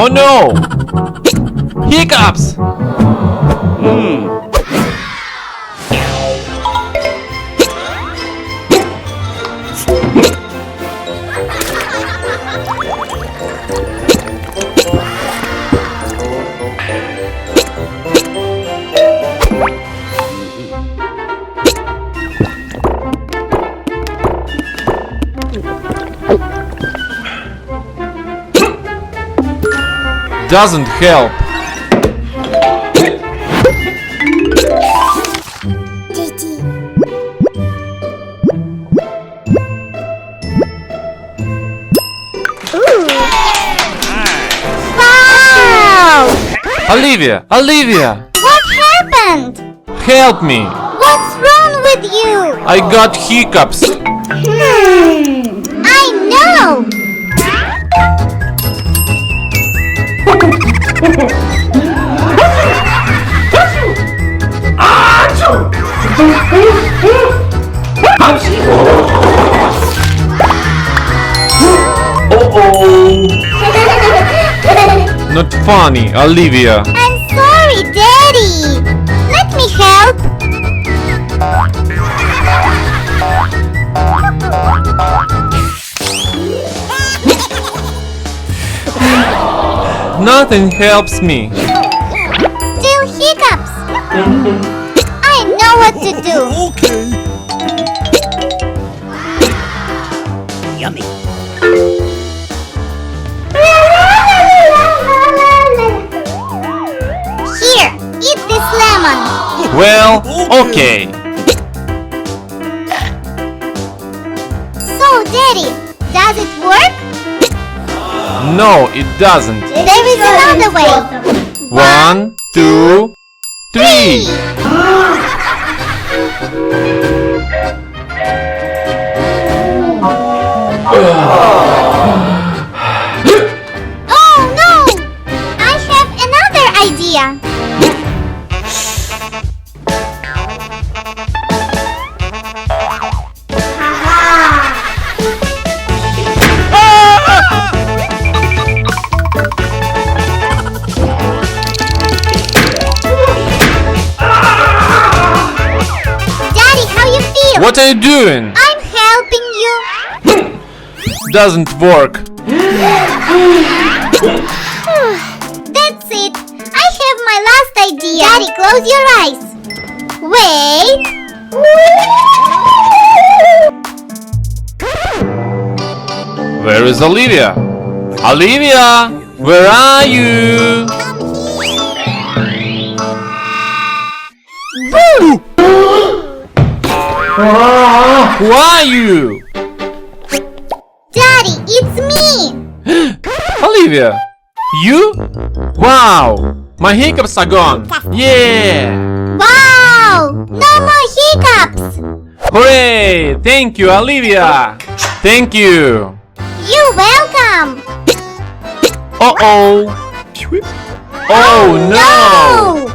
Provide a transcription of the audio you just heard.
Oh no! Hiccups! Doesn't help. Wow! Olivia! Olivia! What happened? Help me! What's wrong with you? I got hiccups! I know! Not funny, Olivia. I'm sorry, Daddy. Let me help. Nothing helps me. Still hiccups. I know what to do. Okay. Yummy. Here, eat this lemon. Well, okay. So, Daddy, does it work? No, it doesn't. There is another way. 1, 2, 3. Oh no! I have another idea. Daddy, how you feel? What are you doing? I'm helping you. Doesn't work. That's it. I have my last idea. Daddy, close your eyes. Wait. Where is Olivia? Olivia, where are you? Boo! Who are you? Daddy, it's me. Olivia, you? Wow, my hiccups are gone. Yeah! Wow! No more hiccups. Hooray! Thank you, Olivia. Thank you. You're welcome. Uh-oh. Oh no!